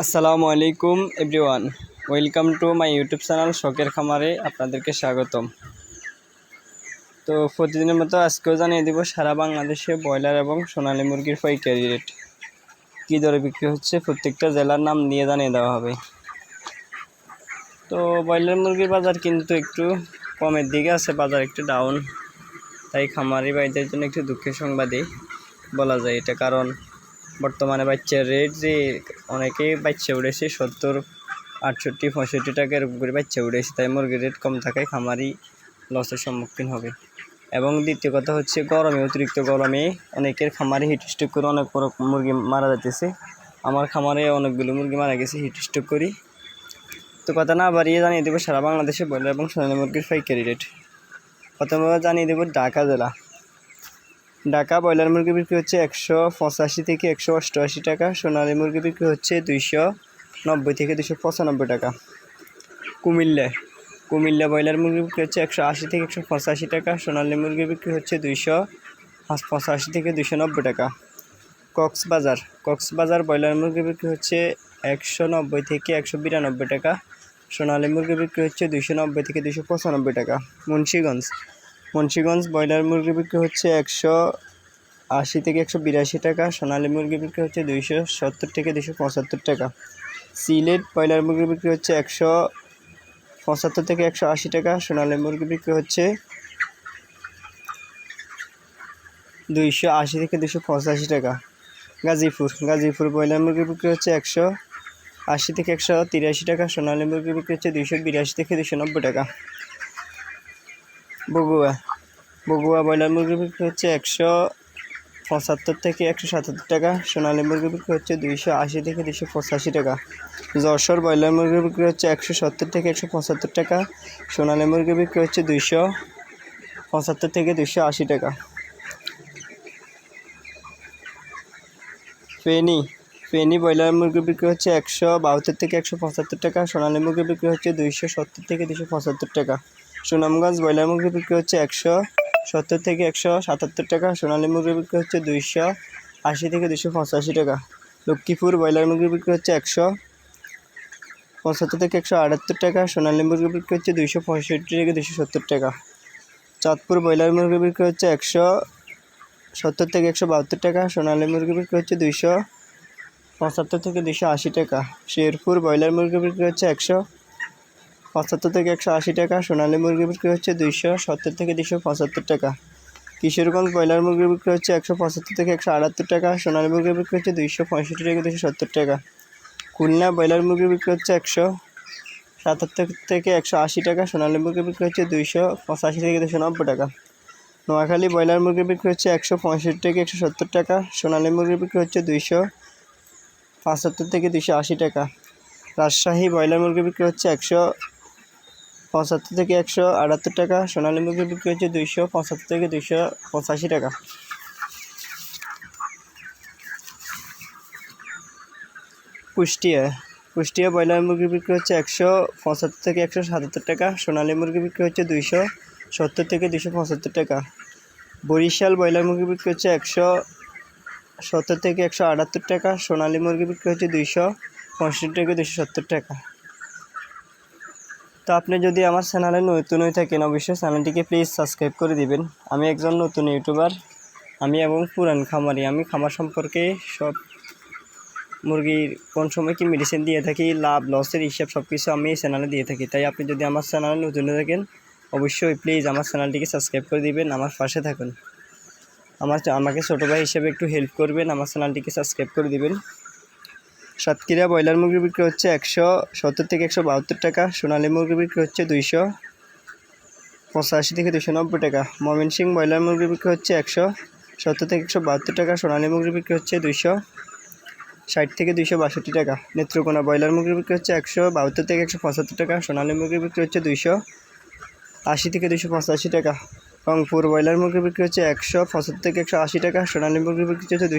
আসসালামু আলাইকুম everyone, welcome to my YouTube channel শখের খামারে আপনাদেরকে স্বাগতম। তো প্রতিদিনের মতো আজকেও জানিয়ে দেব সারা বাংলাদেশে ব্রয়লার এবং সোনালী মুরগির পাইকারি রেট কী দরে বিক্রি হচ্ছে, প্রত্যেকটা জেলার নাম নিয়ে জানিয়ে দেওয়া হবে। তো ব্রয়লার মুরগির বাজার কিন্তু একটু কমের দিকে আছে, বাজার একটু ডাউন, তাই খামারি ভাইদের জন্য একটু দুঃখের সংবাদই বলা যায় এটা। কারণ বর্তমানে বাচ্চার রেট যে অনেকেই বাচ্চা উঠেছে 70, 68, 65 টাকা এরকম করে বাচ্চা উঠেছে, তাই মুরগির রেট কম থাকায় খামারি লসের সম্মুখীন হবে। এবং দ্বিতীয় কথা হচ্ছে অতিরিক্ত গরমে অনেকের খামারে হিটস্ট্রোক করে অনেক বড় মুরগি মারা যাচ্ছে। আমার খামারে অনেকগুলো মুরগি মারা গেছে হিটস্ট্রোক করি। তো কথা না বাড়িয়ে জানিয়ে দেবো সারা বাংলাদেশে ব্রয়লার এবং সোনালী মুরগির পাইকারি রেট। প্রথমে জানিয়ে দেবো ঢাকা জেলা। ঢাকা ব্রয়লার মুরগি বিক্রি হচ্ছে 185 থেকে 188 টাকা, সোনালী মুরগি বিক্রি হচ্ছে 290 থেকে 295 টাকা। কুমিল্লা ব্রয়লার মুরগি বিক্রি হচ্ছে 180 থেকে 185 টাকা, সোনালী মুরগি বিক্রি হচ্ছে 285 থেকে 290 টাকা। কক্সবাজার ব্রয়লার মুরগি বিক্রি হচ্ছে 190 থেকে 192 টাকা, সোনালী মুরগি বিক্রি হচ্ছে 290 থেকে 295 টাকা। মুন্সিগঞ্জ ব্রয়লার মুরগি বিক্রি হচ্ছে 180 থেকে 182 টাকা, সোনালী মুরগি বিক্রি হচ্ছে 270 থেকে 275 টাকা। সিলেট ব্রয়লার মুরগি বিক্রি হচ্ছে 175 থেকে 180 টাকা, সোনালী মুরগি বিক্রি হচ্ছে 280 থেকে 285 টাকা। গাজীপুর ব্রয়লার মুরগি বিক্রি হচ্ছে 180 থেকে 183 টাকা, সোনালী মুরগি বিক্রি হচ্ছে 282 থেকে 290 টাকা। বগুড়া ব্রয়লার মুরগি বিক্রি হচ্ছে 175 থেকে 177 টাকা, সোনালী মুরগি বিক্রি হচ্ছে 280 থেকে 285 টাকা। যশোর ব্রয়লার মুরগি বিক্রি হচ্ছে 170 থেকে 175 টাকা, সোনালী মুরগি বিক্রি হচ্ছে 275 থেকে 280 টাকা। ফেনী ব্রয়লার মুরগি বিক্রি হচ্ছে 172 থেকে 175 টাকা, সোনালী মুরগি বিক্রি হচ্ছে 270 থেকে 275 টাকা। সুনামগঞ্জ ব্রয়লার মুরগি বিক্রি হচ্ছে 170 থেকে 177 টাকা, সোনালী মুরগি বিক্রি হচ্ছে 280 থেকে 285 টাকা। লক্ষ্মীপুর ব্রয়লার মুরগি বিক্রি হচ্ছে 175 থেকে 178 টাকা, সোনালী মুরগি বিক্রি হচ্ছে 265 থেকে 270 টাকা। চাঁদপুর ব্রয়লার মুরগি বিক্রি হচ্ছে 170 থেকে 172 টাকা, সোনালী মুরগি বিক্রি হচ্ছে 275 থেকে 280 টাকা। শেরপুর ব্রয়লার মুরগি বিক্রি হচ্ছে 175 থেকে 180 টাকা, সোনালী মুরগি বিক্রি হচ্ছে 270 থেকে 275 টাকা। কিশোরগঞ্জ ব্রয়লার মুরগি বিক্রি হচ্ছে 175 থেকে 178 টাকা, সোনালী মুরগি বিক্রি হচ্ছে 265 থেকে 270 টাকা। খুলনা ব্রয়লার মুরগি বিক্রি হচ্ছে 177 থেকে 180 টাকা, সোনালী মুরগি বিক্রি হচ্ছে 285 থেকে 290 টাকা। নোয়াখালী ব্রয়লার মুরগি বিক্রি হচ্ছে 165 থেকে 170 টাকা, সোনালী মুরগি বিক্রি হচ্ছে 275 থেকে 280 টাকা। রাজশাহী ব্রয়লার মুরগি বিক্রি হচ্ছে 175 থেকে 178 টাকা, সোনালী মুরগি বিক্রি হচ্ছে 275 থেকে 285 টাকা। কুষ্টিয়া ব্রয়লার মুরগি বিক্রি হচ্ছে 175 থেকে 177 টাকা, সোনালী মুরগি বিক্রি হচ্ছে 270 থেকে 275 টাকা। বরিশাল ব্রয়লার মুরগি বিক্রি হচ্ছে 170 থেকে 178 টাকা, সোনালী মুরগি বিক্রি হচ্ছে 265 থেকে 270 টাকা। তো আপনি যদি আমার চ্যানেলে নতুন হয়ে থাকেন অবশ্যই চ্যানেলটিকে প্লিজ সাবস্ক্রাইব করে দিবেন। আমি একজন নতুন ইউটিউবার, আমি এবং পুরান খামারি। আমি খামার সম্পর্কে সব মুরগির কোন সময় কি মেডিসিন দিয়ে থাকি, লাভ লসের হিসাব সব কিছু আমি এই চ্যানেলে দিয়ে থাকি। তাই আপনি যদি আমার চ্যানেলে নতুন হয়ে থাকেন অবশ্যই প্লিজ আমার চ্যানেলটিকে সাবস্ক্রাইব করে দিবেন, আমার পাশে থাকুন। আমাকে ছোটো ভাই হিসেবে একটু হেল্প করবেন, আমার চ্যানেলটিকে সাবস্ক্রাইব করে দিবেন। সাতক্ষীরা ব্রয়লার মুরগি বিক্রি হচ্ছে 170 থেকে 172 টাকা, সোনালী মুরগি বিক্রি হচ্ছে 285 থেকে 290 টাকা। ময়মনসিংহ ব্রয়লার মুরগি বিক্রি হচ্ছে 170 থেকে 172 টাকা, সোনালী মুরগি বিক্রি হচ্ছে 260 থেকে 262 টাকা। নেত্রকোনা ব্রয়লার মুরগি বিক্রি হচ্ছে 172 থেকে 175 টাকা, সোনালী মুরগি বিক্রি হচ্ছে 280 থেকে 285 টাকা। রংপুর ব্রয়লার মুরগি বিক্রি হচ্ছে 175 থেকে 180 টাকা, সোনালী মুরগি বিক্রি হচ্ছে